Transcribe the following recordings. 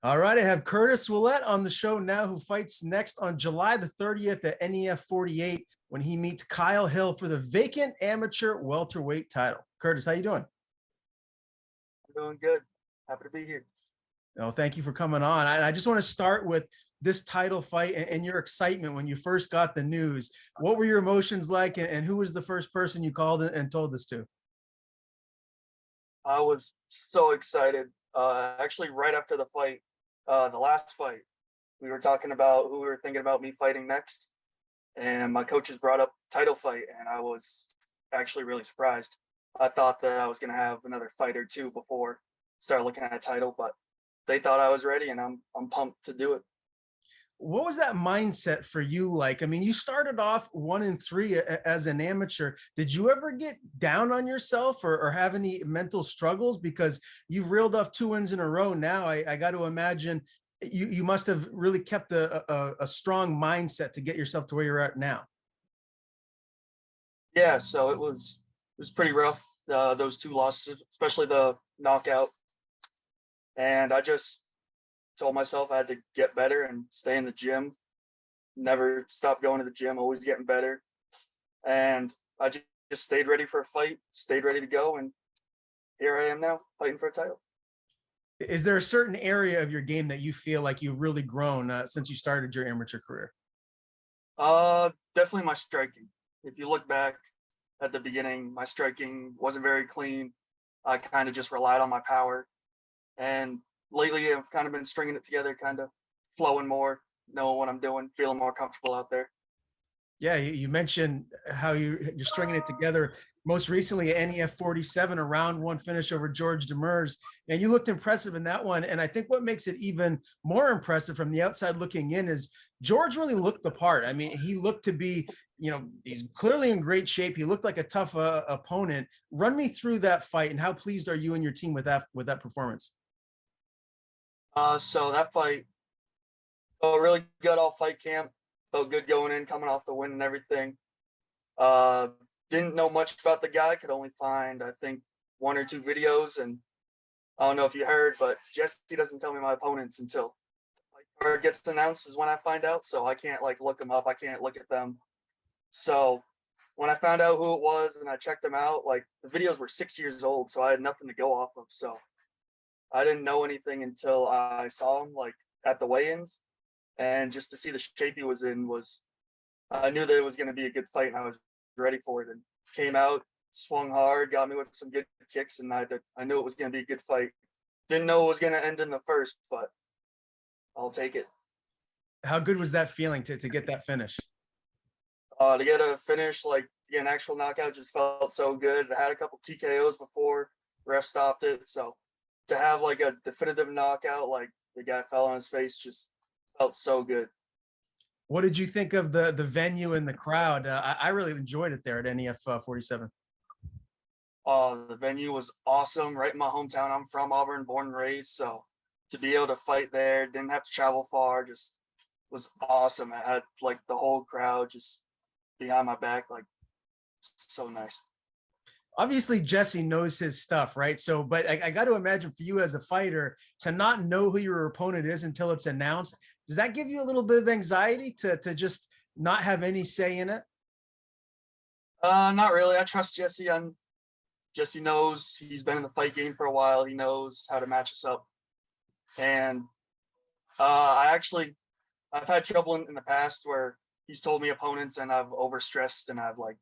All right, I have Curtis Ouellette on the show now, who fights next on July the 30th at NEF 48 when he meets Kyle Hill for the vacant amateur welterweight title. Curtis, how you doing? I'm doing good. Happy to be here. Oh, thank you for coming on. I just want to start with this title fight and your excitement when you first got the news. What were your emotions like, and who was the first person you called and told this to? I was so excited. Actually, right after the fight, the last fight, we were talking about who we were thinking about me fighting next, and my coaches brought up title fight, and I was actually really surprised. I thought that I was going to have another fight or two before start looking at a title, but they thought I was ready, and I'm pumped to do it. What was that mindset for you like? I mean, you started off 1-3 as an amateur. Did you ever get down on yourself or have any mental struggles? Because you've reeled off 2 wins in a row now. I got to imagine you must have really kept a strong mindset to get yourself to where you're at now. Yeah, so it was pretty rough. Those two losses, especially the knockout, and I just told myself I had to get better and stay in the gym, never stop going to the gym, always getting better. And I just stayed ready for a fight, stayed ready to go, and here I am now fighting for a title. Is there a certain area of your game that you feel like you've really grown since you started your amateur career? Definitely my striking. If you look back at the beginning, my striking wasn't very clean. I kind of just relied on my power. And lately I've kind of been stringing it together, kind of flowing more, knowing what I'm doing, feeling more comfortable out there. Yeah, you mentioned how you're stringing it together. Most recently, NEF 47, a round one finish over George Demers, and you looked impressive in that one. And I think what makes it even more impressive from the outside looking in is George really looked the part. I mean, he looked to be, he's clearly in great shape. He looked like a tough opponent. Run me through that fight, and how pleased are you and your team with that performance? So that fight felt really good all fight camp. Felt good going in, coming off the win and everything. Uh, didn't know much about the guy. Could only find, I think, one or two videos. And I don't know if you heard, but Jesse doesn't tell me my opponents until the fight card gets announced is when I find out. So I can't like look them up. I can't look at them. So when I found out who it was and I checked them out, like the videos were 6 years old, so I had nothing to go off of. So I didn't know anything until I saw him like at the weigh-ins, and just to see the shape he was in was I knew that it was going to be a good fight, and I was ready for it. And came out, swung hard, got me with some good kicks, and I knew it was going to be a good fight. Didn't know it was going to end in the first, but I'll take it. How good was that feeling to get that finish? To get a finish, like get an actual knockout, just felt so good. I had a couple TKOs before, ref stopped it, so to have like a definitive knockout, like the guy fell on his face, just felt so good. What did you think of the venue and the crowd? I really enjoyed it there at NEF 47. The venue was awesome, right in my hometown. I'm from Auburn, born and raised, so to be able to fight there, didn't have to travel far, just was awesome. I had like the whole crowd just behind my back, like so nice. Obviously, Jesse knows his stuff, right? So, but I got to imagine for you as a fighter to not know who your opponent is until it's announced. Does that give you a little bit of anxiety to just not have any say in it? Not really. I trust Jesse. Jesse knows, he's been in the fight game for a while. He knows how to match us up. And I've had trouble in the past where he's told me opponents and I've overstressed and I've like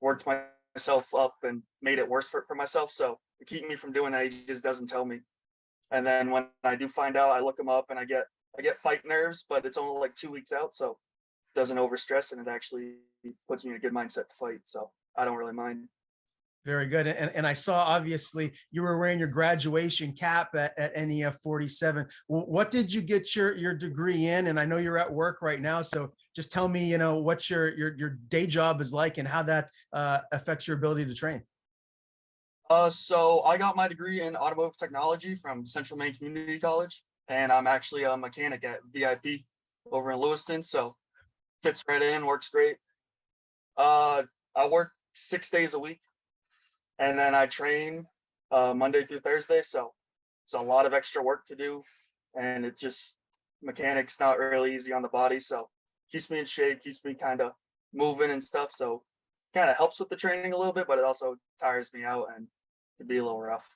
worked myself up and made it worse for myself. So to keep me from doing that, he just doesn't tell me. And then when I do find out, I look him up and I get fight nerves, but it's only like 2 weeks out, so it doesn't overstress, and it actually puts me in a good mindset to fight. So I don't really mind. Very good. And I saw obviously you were wearing your graduation cap at NEF 47. What did you get your degree in? And I know you're at work right now, so just tell me, what your day job is like and how that affects your ability to train. So I got my degree in automotive technology from Central Maine Community College, and I'm actually a mechanic at VIP over in Lewiston. So fits right in, works great. I work 6 days a week, and then I train Monday through Thursday. So it's a lot of extra work to do, and it's just mechanics not really easy on the body. So keeps me in shape, keeps me kind of moving and stuff. So kind of helps with the training a little bit, but it also tires me out and can be a little rough.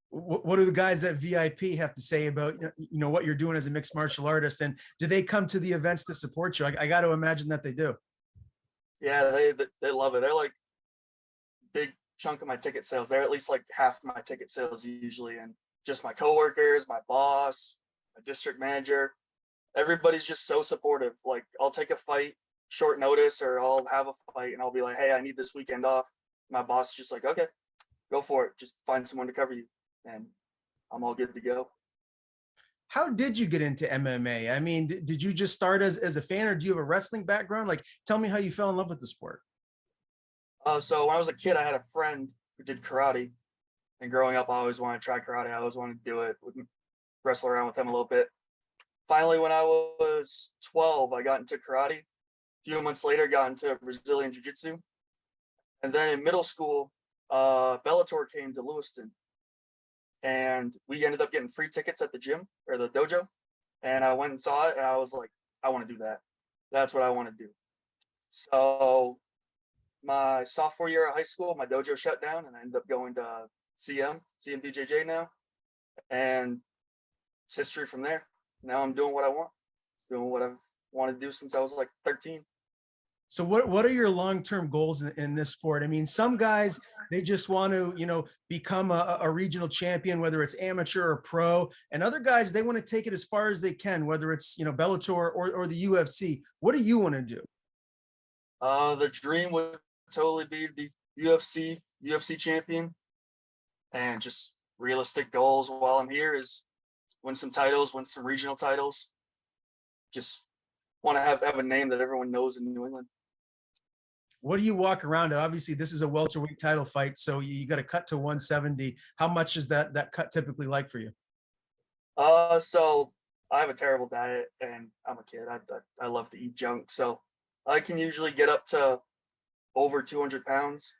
What do the guys at VIP have to say about what you're doing as a mixed martial artist, and do they come to the events to support you? I got to imagine that they do. Yeah, they love it. They're like big chunk of my ticket sales. They're at least like half my ticket sales usually, and just my coworkers, my boss, my district manager, everybody's just so supportive. Like I'll take a fight short notice, or I'll have a fight and I'll be like, hey, I need this weekend off. My boss is just like, okay, go for it. Just find someone to cover you, and I'm all good to go. How did you get into MMA? I mean, did you just start as a fan, or do you have a wrestling background? Like, tell me how you fell in love with the sport. So when I was a kid, I had a friend who did karate, and growing up, I always wanted to try karate. I always wanted to do it, would wrestle around with him a little bit. Finally, when I was 12, I got into karate. A few months later, got into Brazilian jiu-jitsu. And then in middle school, Bellator came to Lewiston, and we ended up getting free tickets at the gym or the dojo. And I went and saw it, and I was like, I want to do that. That's what I want to do. So my sophomore year of high school, my dojo shut down, and I ended up going to CMBJJ now. And it's history from there. Now I'm doing what I want, doing what I've wanted to do since I was like 13. So what are your long-term goals in this sport? I mean, some guys, they just want to, become a regional champion, whether it's amateur or pro, and other guys, they want to take it as far as they can, whether it's, Bellator or the UFC. What do you want to do? The dream would totally be the UFC champion, and just realistic goals while I'm here is win some titles, win some regional titles. Just want to have a name that everyone knows in New England. What do you walk around? Obviously, this is a welterweight title fight, so you got to cut to 170. How much is that cut typically like for you? So I have a terrible diet, and I'm a kid. I love to eat junk, so I can usually get up to over 200 pounds,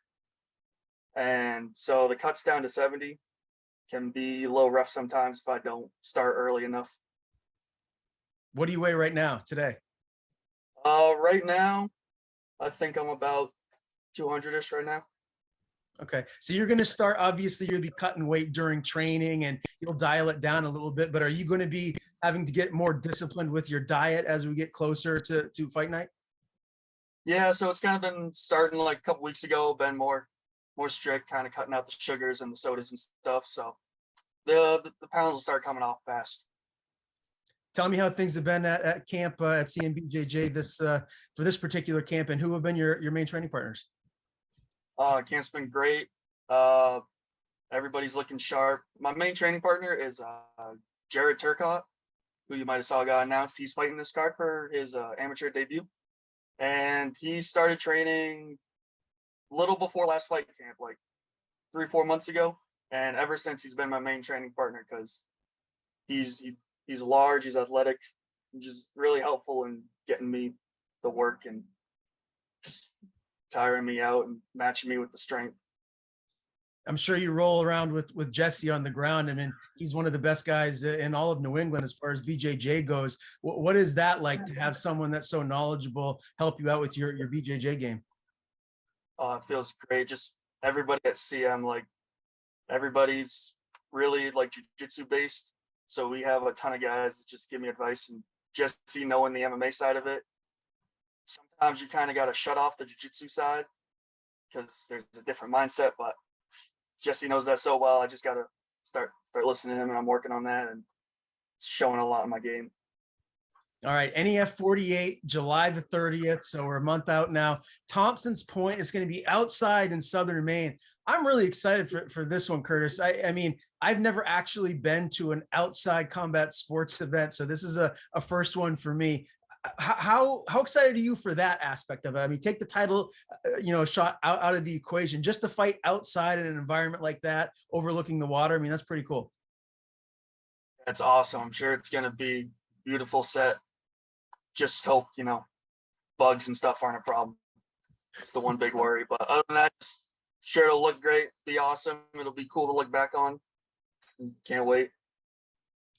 and so the cuts down to 70 can be a little rough sometimes if I don't start early enough. What do you weigh right now, today? Right now, I think I'm about 200-ish right now. Okay. So you're going to start, obviously you'll be cutting weight during training and you'll dial it down a little bit, but are you going to be having to get more disciplined with your diet as we get closer to fight night? Yeah, so it's kind of been starting like a couple weeks ago, been more strict, kind of cutting out the sugars and the sodas and stuff. So the pounds will start coming off fast. Tell me how things have been at camp at CMBJJ for this particular camp, and who have been your main training partners? Camp's been great. Everybody's looking sharp. My main training partner is Jared Turcott, who you might have saw got announced. He's fighting this card for his amateur debut, and he started training a little before last fight camp, like 3-4 months ago, and ever since he's been my main training partner because he's large, he's athletic, and just really helpful in getting me the work and just tiring me out and matching me with the strength. I'm sure you roll around with Jesse on the ground. I mean, he's one of the best guys in all of New England as far as BJJ goes. What is that like to have someone that's so knowledgeable help you out with your BJJ game? It feels great. Just everybody at CM, like everybody's really like jiu-jitsu based. So we have a ton of guys that just give me advice, and Jesse knowing the MMA side of it. Sometimes you kind of got to shut off the jiu-jitsu side because there's a different mindset, but Jesse knows that so well. I just got to start listening to him, and I'm working on that and showing a lot in my game. All right, NEF 48, July the 30th. So we're a month out now. Thompson's Point is going to be outside in Southern Maine. I'm really excited for this one, Curtis. I mean, I've never actually been to an outside combat sports event, so this is a first one for me. How excited are you for that aspect of it? I mean, take the title, shot out of the equation, just to fight outside in an environment like that, overlooking the water. I mean, that's pretty cool. That's awesome. I'm sure it's going to be beautiful set. Just hope, bugs and stuff aren't a problem. It's the one big worry. But other than that, sure it'll look great, be awesome. It'll be cool to look back on. Can't wait.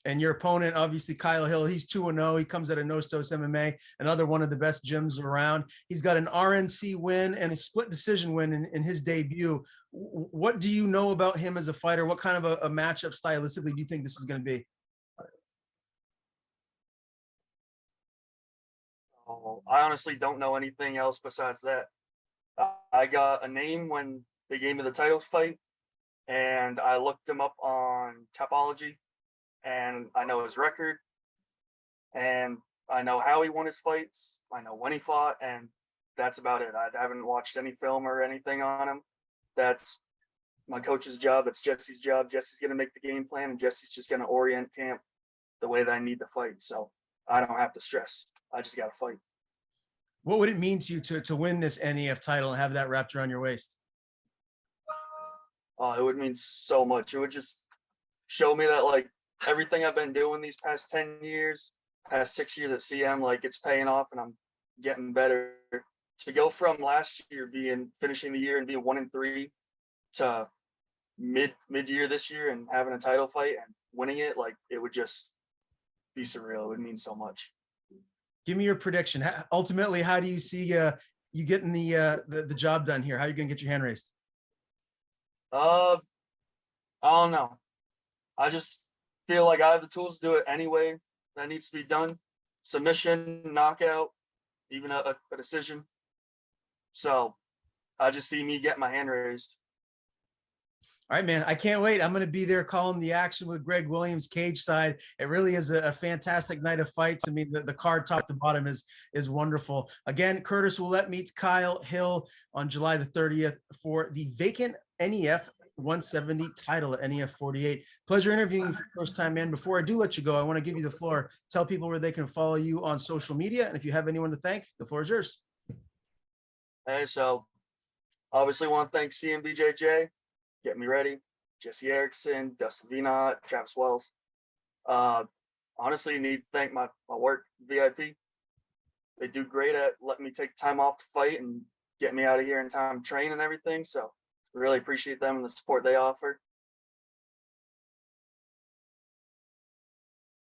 And your opponent, obviously, Kyle Hill, he's 2-0. He comes out of Nostos MMA, another one of the best gyms around. He's got an RNC win and a split decision win in his debut. What do you know about him as a fighter? What kind of a matchup stylistically do you think this is going to be? Oh, I honestly don't know anything else besides that. I got a name when they gave me the title fight, and I looked him up on Topology, and I know his record, and I know how he won his fights. I know when he fought, and that's about it. I haven't watched any film or anything on him. That's my coach's job. It's Jesse's job. Jesse's going to make the game plan, and Jesse's just going to orient camp the way that I need to fight. So I don't have to stress. I just got to fight. What would it mean to you to win this NEF title and have that wrapped around your waist? It would mean so much. It would just show me that like everything I've been doing these past 10 years, past 6 years at CM, like it's paying off and I'm getting better. To go from last year finishing the year and being 1-3 to mid-year this year and having a title fight and winning it, like it would just be surreal. It would mean so much. Give me your prediction. Ultimately, how do you see you getting the job done here? How are you going to get your hand raised? I don't know. I just feel like I have the tools to do it anyway. That needs to be done. Submission, knockout, even a decision. So I just see me getting my hand raised. All right, man. I can't wait. I'm going to be there calling the action with Greg Williams cage side. It really is a fantastic night of fights. I mean, the card top to bottom is wonderful. Again, Curtis Ouellette meets Kyle Hill on July the 30th for the vacant NEF 170 title at NEF 48. Pleasure interviewing you for the first time, man. Before I do let you go, I want to give you the floor. Tell people where they can follow you on social media. And if you have anyone to thank, the floor is yours. Hey, so obviously want to thank CMBJJ. Get Me Ready, Jesse Erickson, Dustin Venot, Travis Wells. Honestly, need to thank my work, VIP. They do great at letting me take time off to fight and get me out of here in time to train and everything. So really appreciate them and the support they offer.